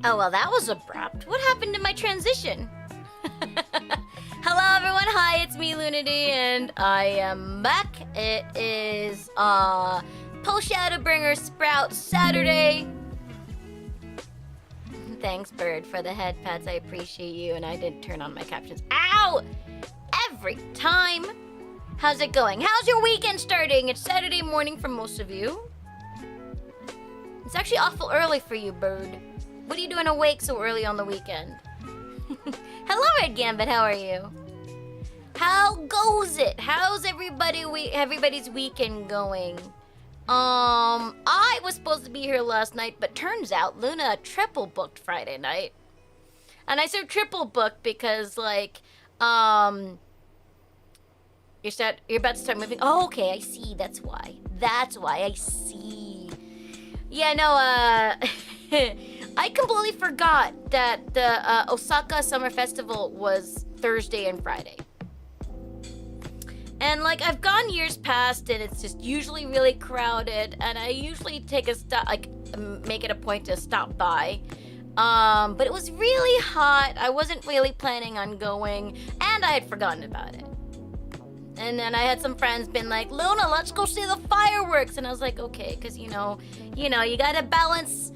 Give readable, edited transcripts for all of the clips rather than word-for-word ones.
Oh, well, that was abrupt. What happened to my transition? Hello, everyone. Hi, it's me, Lunity, and I am back. It is, Post-Shadowbringer Sprout Saturday. Thanks, Bird, for the head pats. I appreciate you, and I didn't turn on my captions. Ow! Every time. How's it going? How's your weekend starting? It's Saturday morning for most of you. It's actually awful early for you, Bird. What are you doing awake so early on the weekend? Hello, Red Gambit. How are you? How goes it? How's everybody's weekend going? I was supposed to be here last night, but turns out Luna triple booked Friday night. And I said triple booked because, like, you're about to start moving. Oh, okay, I see. That's why. I see. Yeah, no, I completely forgot that the Osaka Summer Festival was Thursday and Friday. And, like, I've gone years past, and it's just usually really crowded, and I usually take a stop, like, make it a point to stop by. But it was really hot. I wasn't really planning on going, and I had forgotten about it. And then I had some friends been like, Luna, let's go see the fireworks. And I was like, okay, because, you know, you gotta balance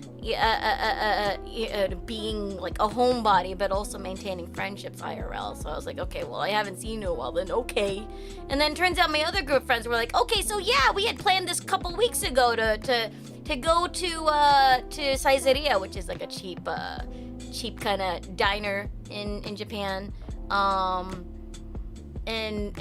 being like a homebody, but also maintaining friendships IRL. So I was like, okay, well, I haven't seen you in a while, then okay. And then turns out my other group of friends were like, okay, so yeah, we had planned this couple weeks ago to go to Saizeria, which is like a cheap kind of diner in Japan. And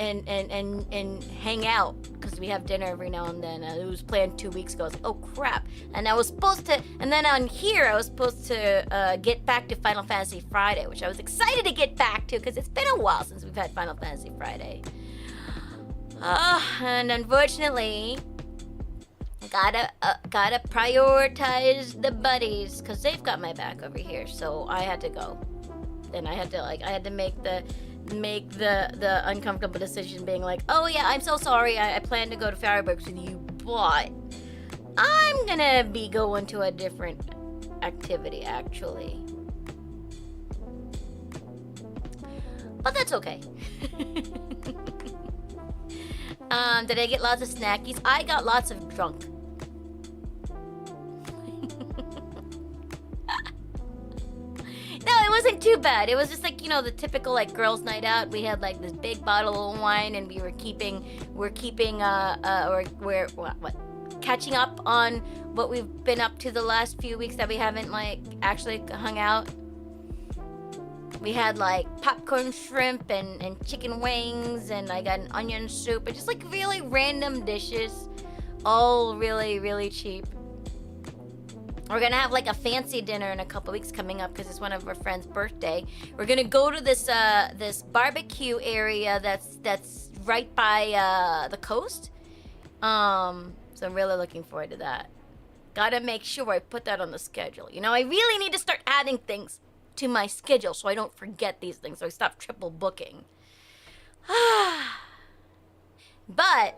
hang out, because we have dinner every now and then. It was planned 2 weeks ago. I was like, oh crap. And I was supposed to, and then on here, I was supposed to get back to Final Fantasy Friday, which I was excited to get back to, because it's been a while since we've had Final Fantasy Friday. And unfortunately, gotta prioritize the buddies, because they've got my back over here, so I had to go. Then I had to make the uncomfortable decision being like, oh yeah, I'm so sorry, I planned to go to fireworks with you, but I'm gonna be going to a different activity, actually. But that's okay. Did I get lots of snackies? I got lots of drunk. No, it wasn't too bad. It was just like, you know, the typical like girls' night out. We had like this big bottle of wine, and we're catching up on what we've been up to the last few weeks that we haven't like actually hung out. We had like popcorn shrimp and chicken wings, and I got an onion soup, and just like really random dishes, all really, really cheap. We're gonna have like a fancy dinner in a couple weeks coming up because it's one of our friends' birthday. We're gonna go to this this barbecue area that's right by the coast. So I'm really looking forward to that. Gotta make sure I put that on the schedule. You know, I really need to start adding things to my schedule so I don't forget these things, so I stop triple booking. But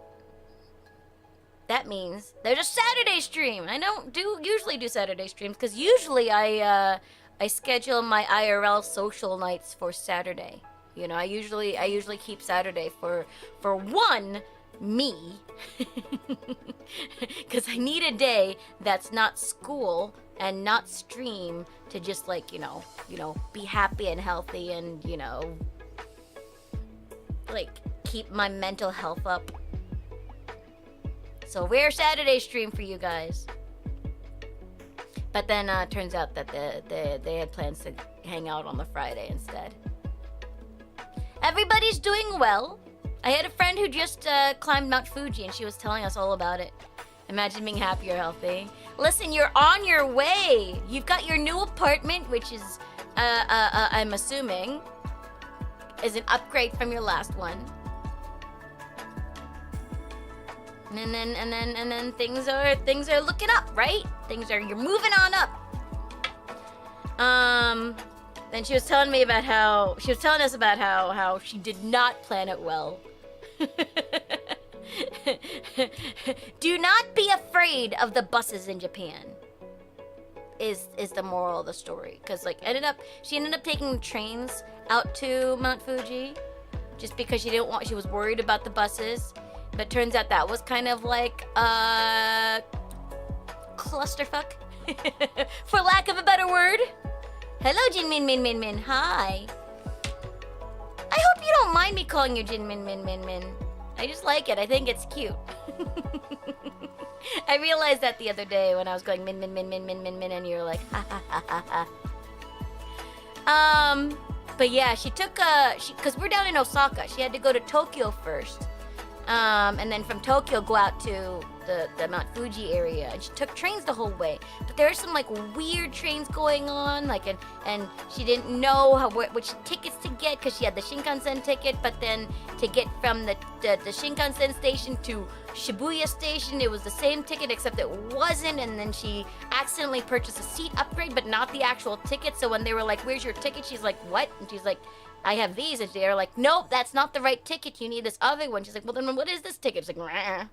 that means there's a Saturday stream. I don't usually do Saturday streams because usually I schedule my IRL social nights for Saturday. You know, I usually keep Saturday for one, me, because I need a day that's not school and not stream to just like, you know, be happy and healthy and, you know, like keep my mental health up. So rare Saturday stream for you guys. But then turns out that they had plans to hang out on the Friday instead. Everybody's doing well. I had a friend who just climbed Mount Fuji, and she was telling us all about it. Imagine being happy or healthy. Listen, you're on your way. You've got your new apartment, which is, I'm assuming, is an upgrade from your last one. And then things are looking up, right? You're moving on up. Then she was telling us about how she did not plan it well. Do not be afraid of the buses in Japan. Is the moral of the story? Because like she ended up taking trains out to Mount Fuji, just because she was worried about the buses. But turns out that was kind of like a clusterfuck, for lack of a better word. Hello, Min. Hi. I hope you don't mind me calling you Min. I just like it. I think it's cute. I realized that the other day when I was going Min, and you were like, ha ha ha ha ha. But yeah, because we're down in Osaka. She had to go to Tokyo first. And then from Tokyo go out to the Mount Fuji area, and she took trains the whole way. But there are some like weird trains going on, like and she didn't know which tickets to get because she had the Shinkansen ticket, but then to get from the Shinkansen station to Shibuya station, it was the same ticket except it wasn't, and then she accidentally purchased a seat upgrade but not the actual ticket. So when they were like, "Where's your ticket?" She's like, "What?" And she's like, "I have these," and they're like, "Nope, that's not the right ticket. You need this other one." She's like, "Well, then what is this ticket?" She's like, "Rah."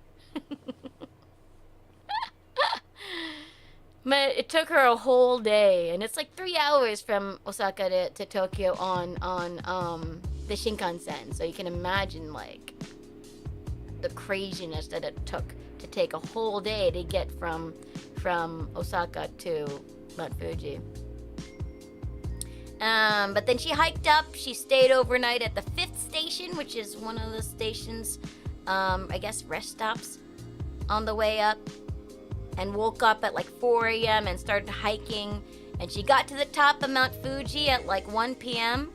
But it took her a whole day, and it's like 3 hours from Osaka to Tokyo on the Shinkansen. So you can imagine like the craziness that it took to take a whole day to get from Osaka to Mount Fuji. But then she hiked up. She stayed overnight at the 5th station, which is one of the stations, I guess, rest stops on the way up, and woke up at like 4 a.m. and started hiking. And she got to the top of Mount Fuji at like 1 p.m.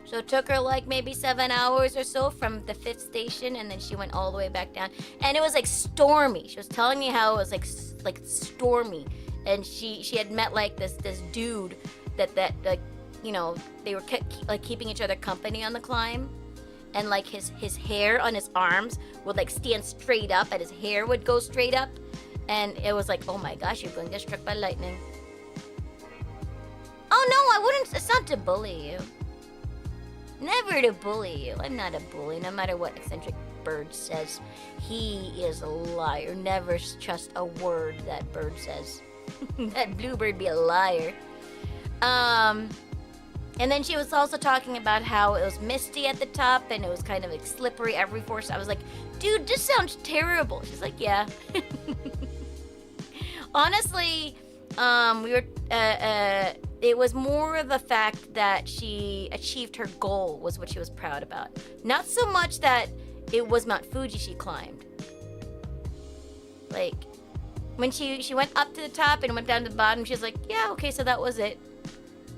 So it took her like maybe 7 hours or so from the 5th station, and then she went all the way back down. And it was like stormy. She was telling me how it was like stormy. And she had met like this dude that like, you know, they were like keeping each other company on the climb, and like his hair on his arms would like stand straight up, and his hair would go straight up, and it was like, oh my gosh, you're going to get struck by lightning. Oh no, I wouldn't. It's not to bully you. Never to bully you. I'm not a bully, no matter what eccentric Bird says. He is a liar. Never trust a word that Bird says. That Bluebird be a liar. And then she was also talking about how it was misty at the top and it was kind of like slippery every force. I was like, dude, this sounds terrible. She's like, yeah. Honestly, it was more the fact that she achieved her goal was what she was proud about. Not so much that it was Mount Fuji she climbed. Like, when she went up to the top and went down to the bottom, she was like, yeah, okay, so that was it.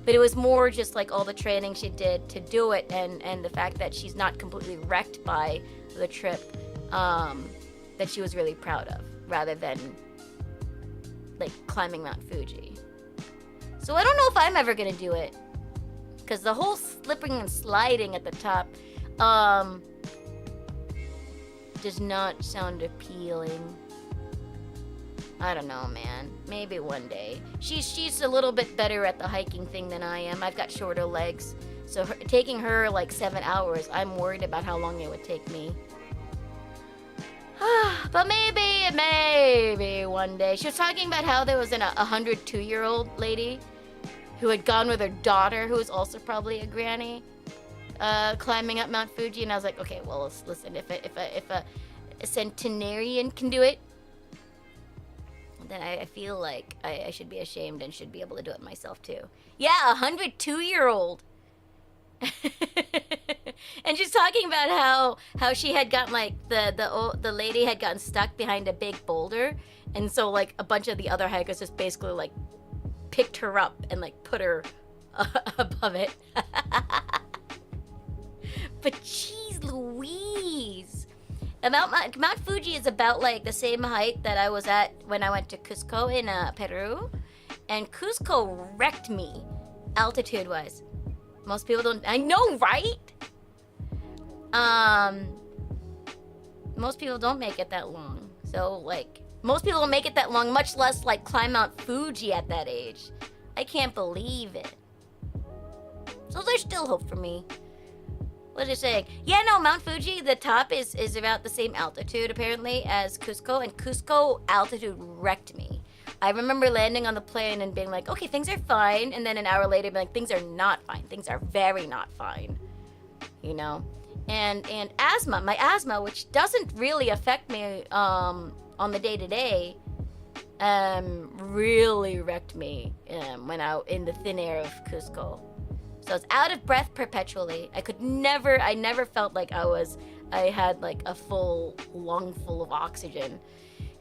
But it was more just like all the training she did to do it and the fact that she's not completely wrecked by the trip that she was really proud of, rather than like climbing Mount Fuji. So I don't know if I'm ever gonna do it, because the whole slipping and sliding at the top does not sound appealing. I don't know, man. Maybe one day. She's a little bit better at the hiking thing than I am. I've got shorter legs, so taking her like 7 hours, I'm worried about how long it would take me. But maybe one day. She was talking about how there was a 102-year-old lady who had gone with her daughter, who was also probably a granny, climbing up Mount Fuji, and I was like, okay, well, listen, if a centenarian can do it, then I feel like I should be ashamed and should be able to do it myself too. Yeah, 102-year-old. And she's talking about how she had gotten like the lady had gotten stuck behind a big boulder, and so like a bunch of the other hikers just basically like picked her up and like put her above it. But jeez Louise. Mount Fuji is about like the same height that I was at when I went to Cusco in Peru, and Cusco wrecked me altitude-wise. Most people don't. I know, right? Most people don't make it that long. So like, most people don't make it that long, much less like climb Mount Fuji at that age. I can't believe it. So there's still hope for me. What is it saying? Yeah, no, Mount Fuji, the top is about the same altitude, apparently, as Cusco. And Cusco altitude wrecked me. I remember landing on the plane and being like, okay, things are fine. And then an hour later, being like, things are not fine. Things are very not fine. You know? And asthma, my asthma, which doesn't really affect me on the day-to-day, really wrecked me when in the thin air of Cusco. So I was out of breath perpetually. I never felt like I had like a full lung full of oxygen.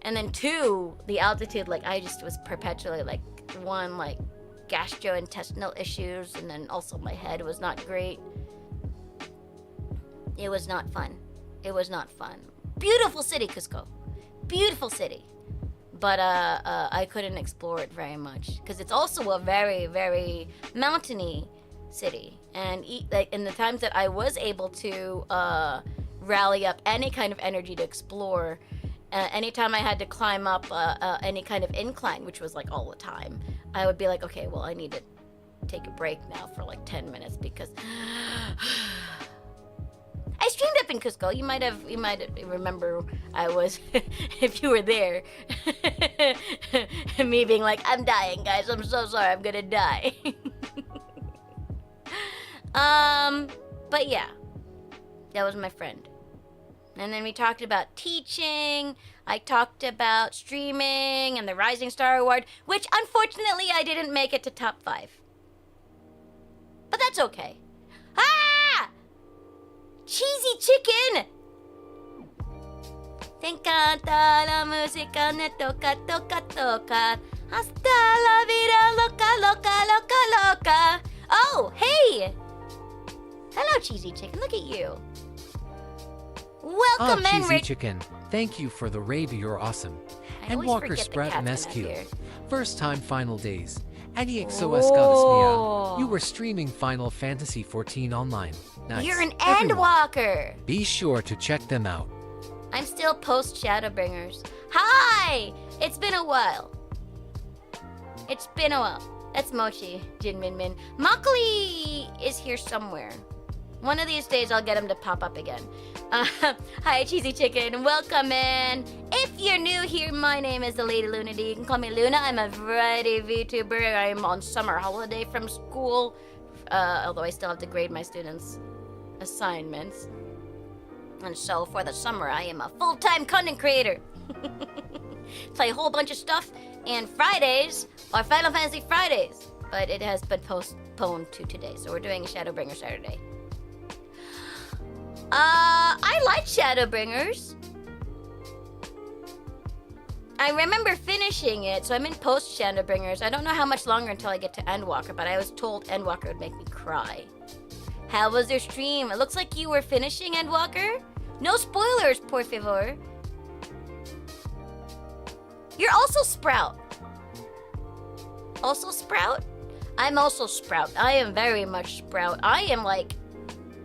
And then 2, the altitude, like I just was perpetually like, 1, like gastrointestinal issues, and then also my head was not great. It was not fun. It was not fun. Beautiful city, Cusco. Beautiful city. But I couldn't explore it very much, because it's also a very, very mountainy city, and like in the times that I was able to rally up any kind of energy to explore, anytime I had to climb up any kind of incline, which was like all the time, I would be like, okay, well, I need to take a break now for like 10 minutes, because I streamed up in Cusco. You might remember I was, if you were there, me being like, I'm dying, guys, I'm so sorry, I'm gonna die. But yeah, that was my friend. And then we talked about teaching, I talked about streaming and the Rising Star Award, which unfortunately I didn't make it to top 5. But that's okay. Ah! Cheesy chicken! Te encanta la música, ne toca, toca, toca. Hasta la vida loca, loca, loca, loca. Oh, hey! Hello, Cheesy Chicken. Look at you. Welcome, Cheesy Chicken. Thank you for the raid. You're awesome. And Walker Sprout and SQ. First time final days. ADXOS Goddess Mia. You were streaming Final Fantasy XIV online. Nice. You're an Everyone, Endwalker. be sure to check them out. I'm still Post-Shadowbringers. Hi! It's been a while. It's been a while. That's Mochi, Jin Min Min. Makali is here somewhere. One of these days, I'll get him to pop up again. Hi, Cheesy Chicken. Welcome in. If you're new here, my name is the Lady Luna D. You can call me Luna. I'm a variety VTuber. I'm on summer holiday from school, although I still have to grade my students' assignments. And so for the summer, I am a full-time content creator. Play a whole bunch of stuff, and Fridays are Final Fantasy Fridays. But it has been postponed to today, so we're doing Shadowbringer Saturday. I like Shadowbringers. I remember finishing it, so I'm in Post-Shadowbringers. I don't know how much longer until I get to Endwalker, but I was told Endwalker would make me cry. How was your stream? It looks like you were finishing Endwalker. No spoilers, por favor. You're also Sprout. Also Sprout? I'm also Sprout. I am very much Sprout. I am like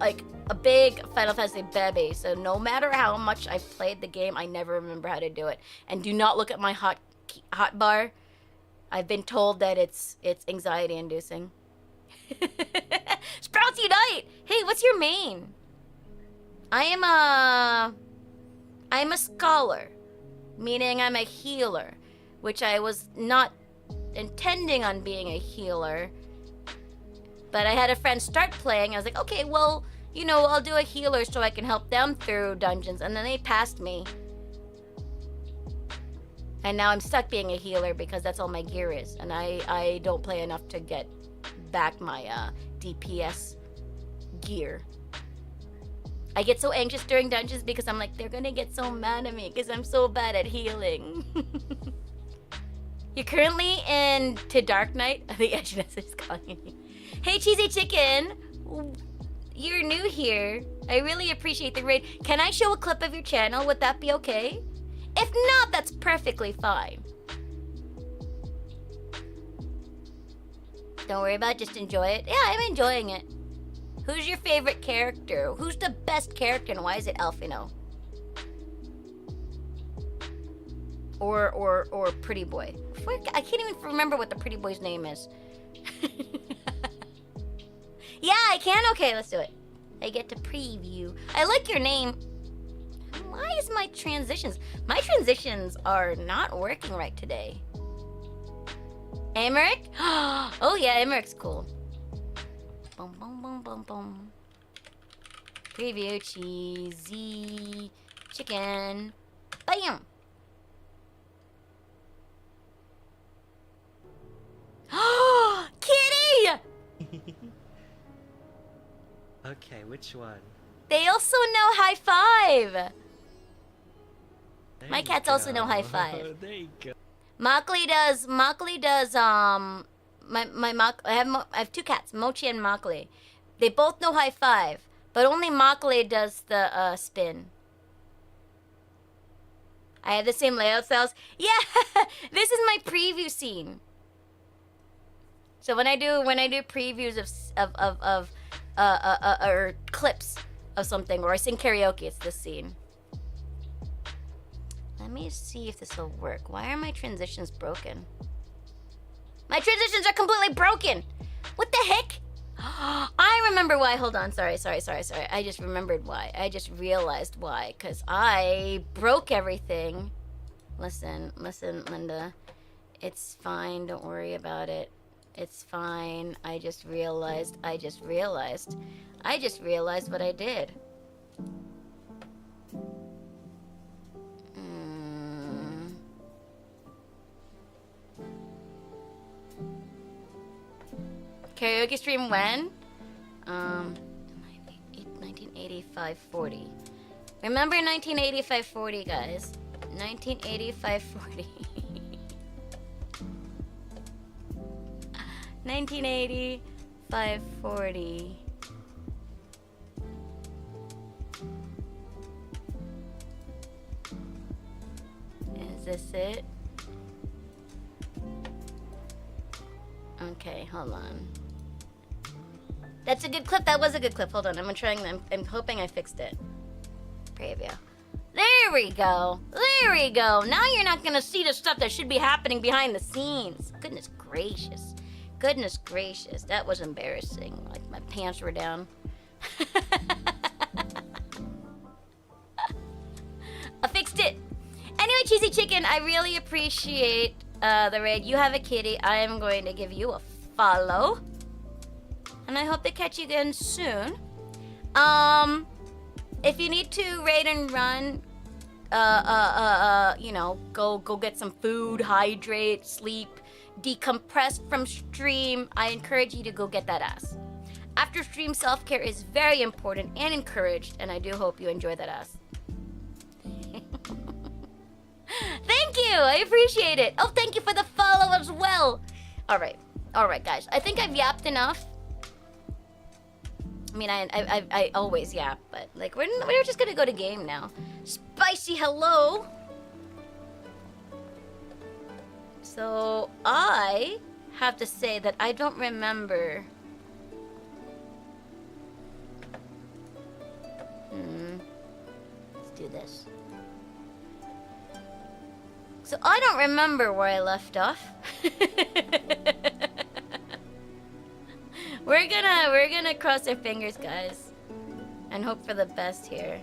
a big Final Fantasy baby. So no matter how much I've played the game, I never remember how to do it. And do not look at my hot bar. I've been told that it's anxiety inducing. Sprouts unite! Hey, what's your main? I'm a scholar, meaning I'm a healer, which I was not intending on being a healer, but I had a friend start playing. I was like, okay, well, you know, I'll do a healer so I can help them through dungeons, and then they passed me. And now I'm stuck being a healer because that's all my gear is, and I don't play enough to get back my DPS gear. I get so anxious during dungeons because I'm like, they're gonna get so mad at me because I'm so bad at healing. You're currently into Dark Knight? I think Edginess is calling me. Hey, Cheesy Chicken. You're new here. I really appreciate the raid. Can I show a clip of your channel? Would that be okay? If not, that's perfectly fine. Don't worry about it, just enjoy it. Yeah, I'm enjoying it. Who's your favorite character? Who's the best character and why is it Alphino? Or Pretty Boy. I can't even remember what the Pretty Boy's name is. Yeah, I can? Okay, let's do it. I get to preview. I like your name. Why is my transitions? My transitions are not working right today. Emmerich? Oh yeah, Emmerich's cool. Boom, boom, boom, boom, boom. Preview, cheesy chicken. Bam! Kitty! Okay, which one? They also know high five. There My you cats go. also know high five. There you go. Mockley does, I have two cats, Mochi and Mockley. They both know high five, but only Mockley does the spin. I have the same layout styles. Yeah, this is my preview scene. So when I do previews of or clips of something, or I sing karaoke, it's this scene. Let me see if this will work. Why are my transitions broken? My transitions are completely broken! What the heck? I remember why. Hold on. Sorry. I just remembered why. I just realized why. Because I broke everything. Listen, Linda. It's fine. Don't worry about it. It's fine. I just realized what I did. Karaoke stream when? 1985-40. Remember 1985-40, guys. 1985-40. 1985-40. Is this it? Okay, hold on. That's a good clip. That was a good clip. Hold on. I'm hoping I fixed it. Preview. There we go. There we go. Now you're not going to see the stuff that should be happening behind the scenes. Goodness gracious. Goodness gracious. That was embarrassing. Like, my pants were down. I fixed it. Anyway, Cheesy Chicken, I really appreciate the raid. You have a kitty. I am going to give you a follow. And I hope to catch you again soon. If you need to raid and run, you know, go get some food, hydrate, sleep, decompress from stream, I encourage you to go get that ass. After stream, self-care is very important and encouraged, and I do hope you enjoy that ass. Thank you! I appreciate it. Oh, thank you for the follow as well. Alright, guys. I think I've yapped enough. I mean, I always yap, but like we're just gonna go to game now. Spicy hello. So I have to say that I don't remember. Let's do this. So I don't remember where I left off. We're gonna cross our fingers, guys, and hope for the best here.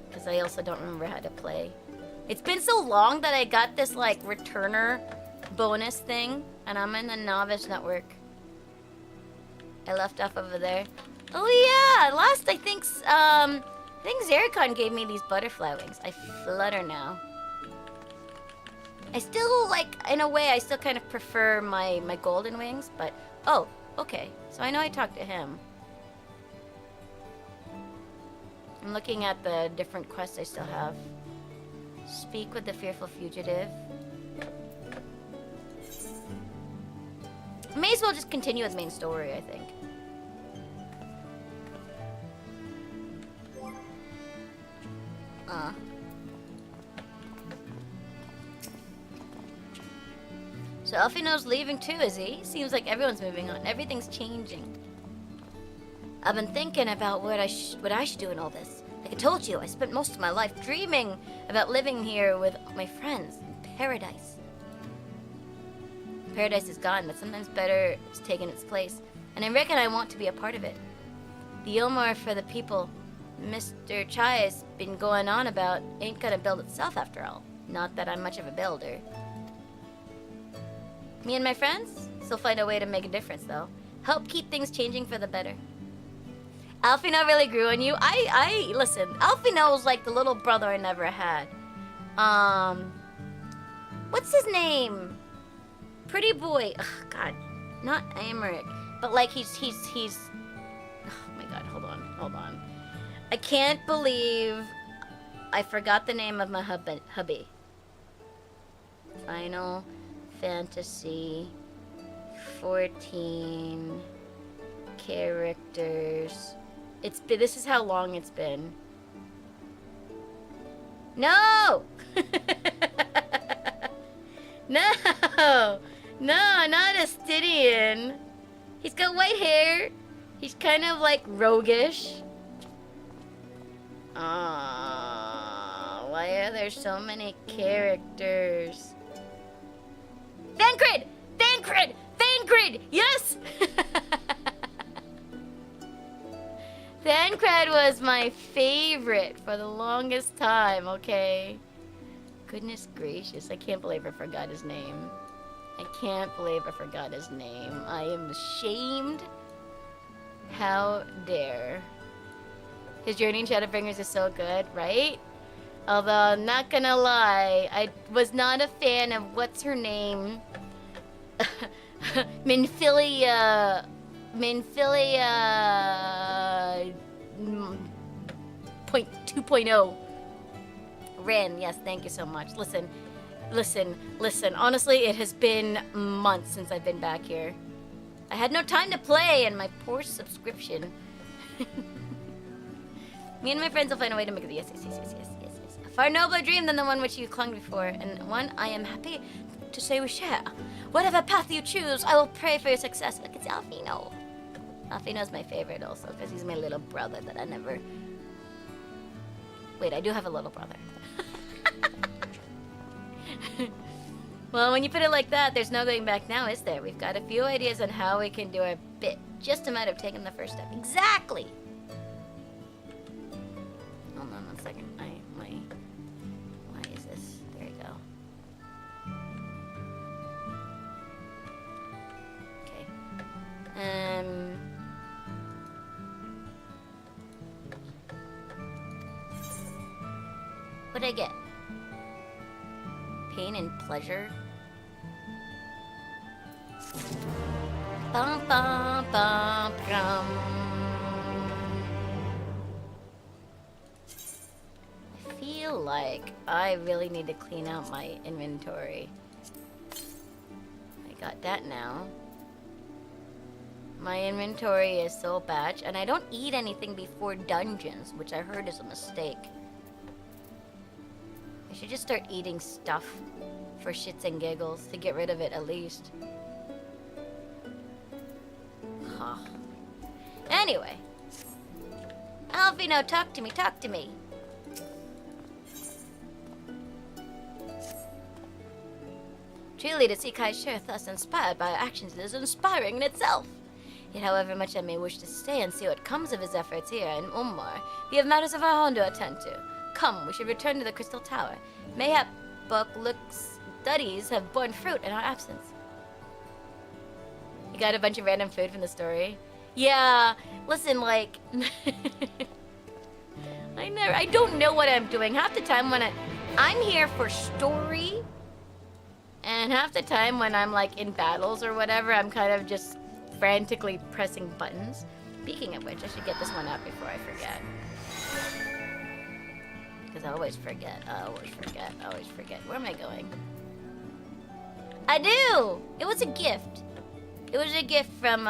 Because I also don't remember how to play. It's been so long that I got this like returner bonus thing, and I'm in the novice network. I left off over there. Oh yeah, last I think Zericon gave me these butterfly wings. I flutter now. I still, like, in a way, I still kind of prefer my golden wings, but... Oh, okay. So I know I talked to him. I'm looking at the different quests I still have. Speak with the fearful fugitive. May as well just continue with main story, I think. So Elfino's leaving too, is he? Seems like everyone's moving on. Everything's changing. I've been thinking about what I should do in all this. Like I told you, I spent most of my life dreaming about living here with my friends in paradise. Paradise is gone, but sometimes better is taking its place. And I reckon I want to be a part of it. The Ilmar for the people Mr. Chai's been going on about ain't gonna build itself after all. Not that I'm much of a builder. Me and my friends still find a way to make a difference, though. Help keep things changing for the better. Alfino really grew on you. Listen, Alfino's like the little brother I never had. What's his name? Pretty boy. Ugh, God, not Amaric, but like he's. Oh my God, hold on. I can't believe I forgot the name of my hubby. Final Fantasy 14 characters. This is how long it's been. No! No, not Astidian. He's got white hair. He's kind of like roguish. Why are there so many characters? Thancred! Yes! Thancred was my favorite for the longest time, okay? Goodness gracious, I can't believe I forgot his name. I am ashamed. How dare. His journey in Shadowbringers is so good, right? Although, I'm not gonna lie, I was not a fan of what's her name? Minfilia 2.0. Ren, yes, thank you so much. Listen. Honestly, it has been months since I've been back here. I had no time to play, and my poor subscription. Me and my friends will find a way to make it. Yes. A far nobler dream than the one which you clung before, and one I am happy to say we share. Whatever path you choose, I will pray for your success. Look, it's Alfino. Alfino's my favorite also, because he's my little brother that I never... Wait, I do have a little brother. Well, when you put it like that, there's no going back now, is there? We've got a few ideas on how we can do our bit, just a matter of taking the first step. Exactly! Hold on 1 second. Why is this? There you go. Okay. What'd I get? Pain and pleasure? Bum, bum, bum, bum. I feel like I really need to clean out my inventory. I got that now. My inventory is so bad, and I don't eat anything before dungeons, which I heard is a mistake. I should just start eating stuff for shits and giggles to get rid of it at least. Huh. Anyway. Alvino, talk to me, talk to me. Truly, to see Kaishir thus inspired by our actions is inspiring in itself. Yet however much I may wish to stay and see what comes of his efforts here in Umar, we have matters of our own to attend to. Come, we should return to the Crystal Tower. Mayhap Bucklook's studies have borne fruit in our absence. You got a bunch of random food from the story? Yeah, listen, like... I don't know what I'm doing. Half the time when I'm here for story, and half the time when I'm like in battles or whatever, I'm kind of just frantically pressing buttons. Speaking of which, I should get this one out before I forget. Because I always forget. Where am I going? I do! It was a gift. It was a gift from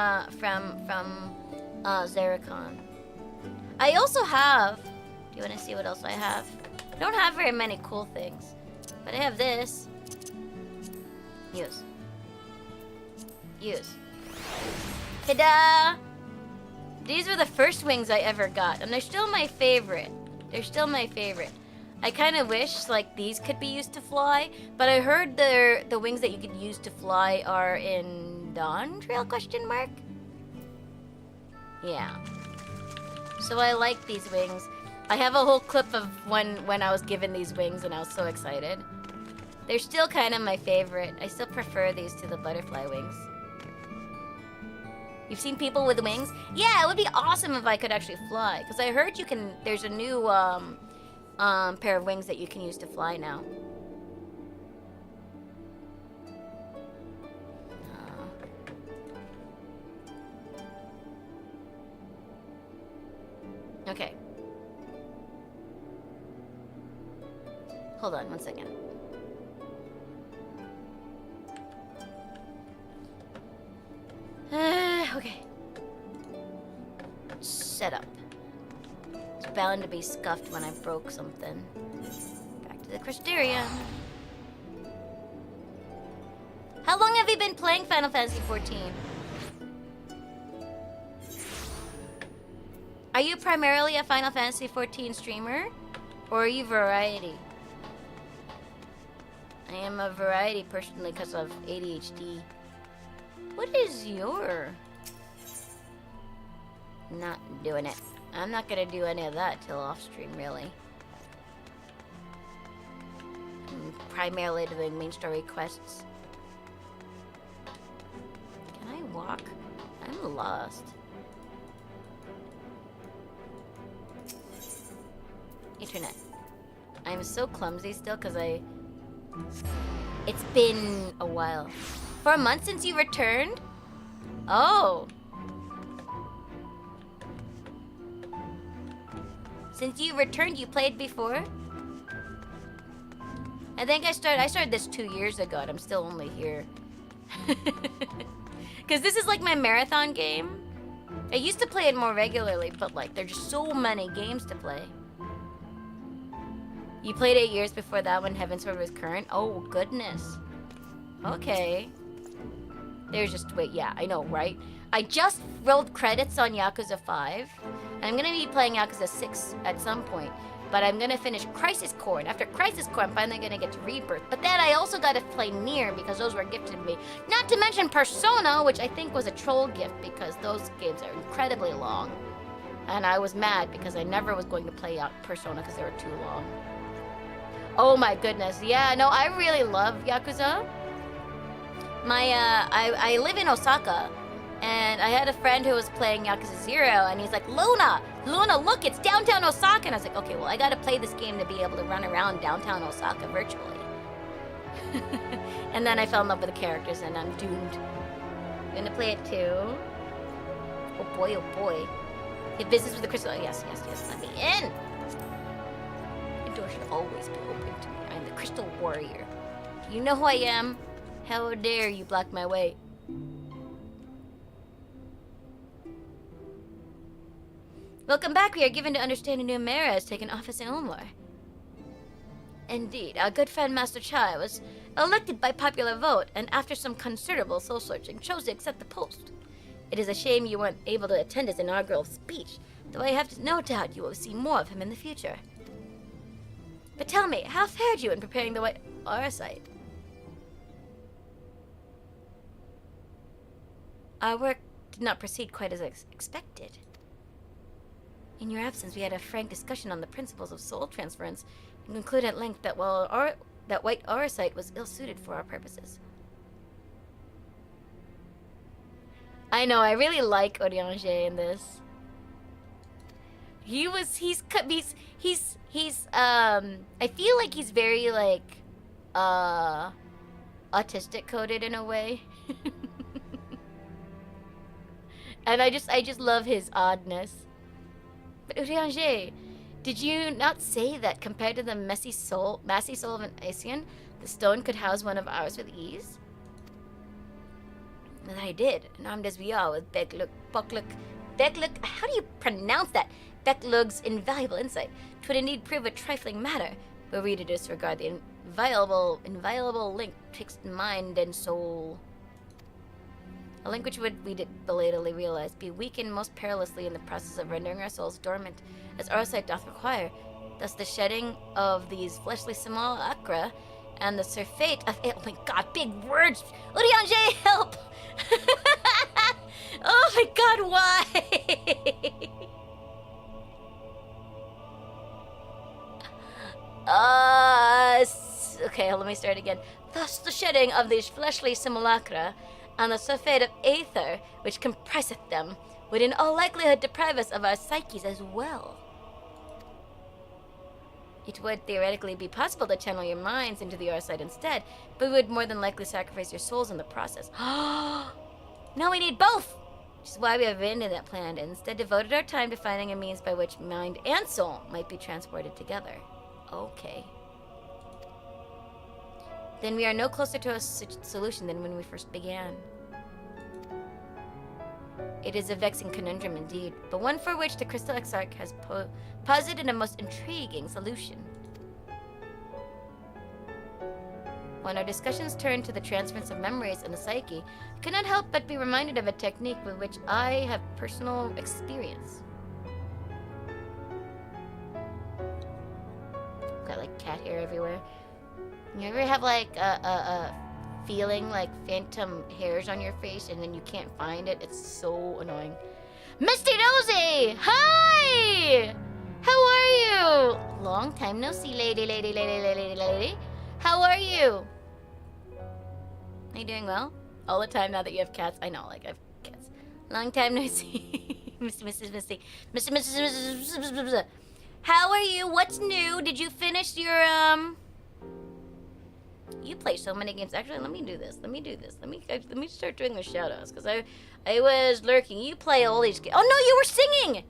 Zeracon. I also have... Do you want to see what else I have? I don't have very many cool things. But I have this. Use. Ta-da! These were the first wings I ever got, and they're still my favorite. I kind of wish, like, these could be used to fly, but I heard the wings that you could use to fly are in Dawn Trail, ? Yeah. So I like these wings. I have a whole clip of when I was given these wings, and I was so excited. They're still kind of my favorite. I still prefer these to the butterfly wings. You've seen people with wings? Yeah, it would be awesome if I could actually fly. Because I heard you can... There's a new pair of wings that you can use to fly now. Okay. Hold on 1 second. Okay. Set up. It's bound to be scuffed when I broke something. Back to the Crystarium. How long have you been playing Final Fantasy XIV? Are you primarily a Final Fantasy XIV streamer? Or are you variety? I am a variety personally because of ADHD. What is your... Not doing it. I'm not gonna do any of that till off stream, really. I'm primarily doing main story quests. Can I walk? I'm lost. Internet. I'm so clumsy still because it's been a while. For a month since you returned? Oh. Since you returned, you played before? I think I started this 2 years ago, and I'm still only here. Because this is like my marathon game. I used to play it more regularly, but like there's just so many games to play. You played 8 years before that when Heavensward was current? Oh, goodness. Okay. There's just... Wait, yeah, I know, right? I just rolled credits on Yakuza 5. And I'm going to be playing Yakuza 6 at some point. but I'm gonna finish Crisis Core, and after Crisis Core, I'm finally gonna get to Rebirth. But then I also gotta play Nier, because those were gifted to me. Not to mention Persona, which I think was a troll gift, because those games are incredibly long. And I was mad, because I never was going to play out Persona, because they were too long. Oh my goodness, yeah, no, I really love Yakuza. I live in Osaka, and I had a friend who was playing Yakuza 0, and he's like, Luna, look, it's downtown Osaka. And I was like, okay, well, I gotta play this game to be able to run around downtown Osaka virtually. And then I fell in love with the characters, and I'm doomed. You gonna play it too? Oh boy, oh boy. Get business with the crystal. Oh, yes, let me in. The door should always be open to me. I'm the crystal warrior. Do you know who I am? How dare you block my way? Welcome back. We are given to understand a new mayor has taken office in Ulmor. Indeed, our good friend Master Chai was elected by popular vote, and after some considerable soul-searching, chose to accept the post. It is a shame you weren't able to attend his inaugural speech, though I have no doubt you will see more of him in the future. But tell me, how fared you in preparing the White Aura site? Our work did not proceed quite as expected. In your absence, we had a frank discussion on the principles of soul transference and concluded at length that that White Aura site was ill-suited for our purposes. I know, I really like Oriange in this. He's I feel like he's very, like, autistic coded in a way. And I just love his oddness. But Urianger, did you not say that compared to the massy soul of an Asian, the stone could house one of ours with ease? And I did, and armed as we are with Bekluk, how do you pronounce that? Beklug's invaluable insight, 'twould indeed prove a trifling matter, were we to disregard the inviolable link twixt mind and soul. A link which would, we did belatedly realize, be weakened most perilously in the process of rendering our souls dormant, as our sight doth require. Thus the shedding of these fleshly simulacra, and the surfeit of it. Oh my god, big words! Urianger, help! Oh my god, why? Okay, let me start again. Thus the shedding of these fleshly simulacra, and the surfeit of aether, which compresseth them, would in all likelihood deprive us of our psyches as well. It would theoretically be possible to channel your minds into the Aura instead, but we would more than likely sacrifice your souls in the process. Now we need both! Which is why we have abandoned that plan and instead devoted our time to finding a means by which mind and soul might be transported together. Okay. Then we are no closer to a solution than when we first began. It is a vexing conundrum indeed, but one for which the Crystal Exarch has posited a most intriguing solution. When our discussions turn to the transference of memories in the psyche, I cannot help but be reminded of a technique with which I have personal experience. Got like cat hair everywhere. You ever have like a feeling like phantom hairs on your face and then you can't find it? It's so annoying. Misty Nosy! Hi! How are you? Long time no see, lady. How are you? Are you doing well? All the time now that you have cats. I know, like I have cats. Long time no see. Misty. How are you? What's new? Did you finish your You play so many games. Actually, let me do this. Let me start doing the shoutouts because I was lurking. You play all these games. Oh no, you were singing.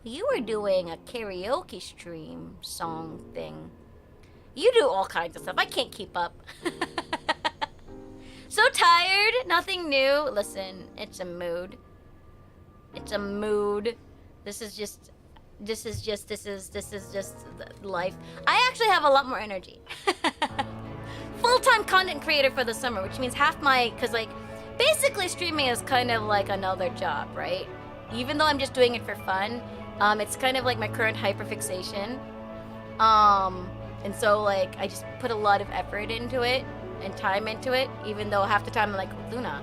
You were doing a karaoke stream song thing. You do all kinds of stuff. I can't keep up. So tired. Nothing new. Listen, it's a mood. It's a mood. This is just life. I actually have a lot more energy. Full-time content creator for the summer, which means half my, cause like, basically streaming is kind of like another job, right? even though I'm just doing it for fun, it's kind of like my current hyperfixation. And so like I just put a lot of effort into it and time into it, even though half the time I'm like, Luna,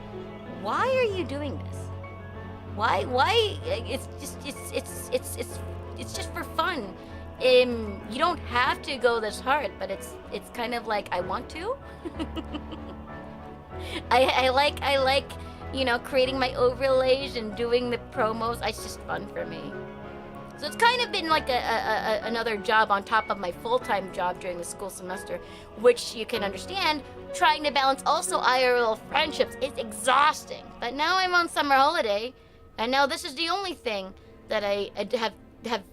why are you doing this? Why? It's just for fun. You don't have to go this hard, but it's kind of like I want to. I like creating my overlays and doing the promos. It's just fun for me. So it's kind of been like another job on top of my full-time job during the school semester, which you can understand. Trying to balance also IRL friendships is exhausting. But now I'm on summer holiday, and now this is the only thing that I have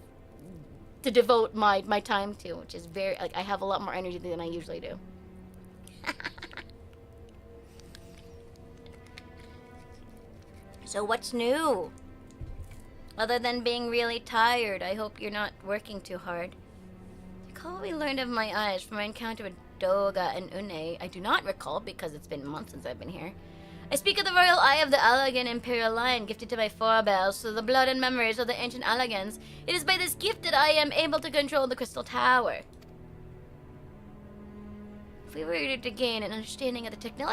to devote my time to, which is very, like, I have a lot more energy than I usually do. So what's new? Other than being really tired, I hope you're not working too hard. Recall what we learned of my eyes from my encounter with Doga and Une. I do not recall because it's been months since I've been here. I speak of the royal eye of the Allagan Imperial Lion gifted to my forebears through the blood and memories of the ancient Allagans. It is by this gift that I am able to control the Crystal Tower. If we were to gain an understanding of the technology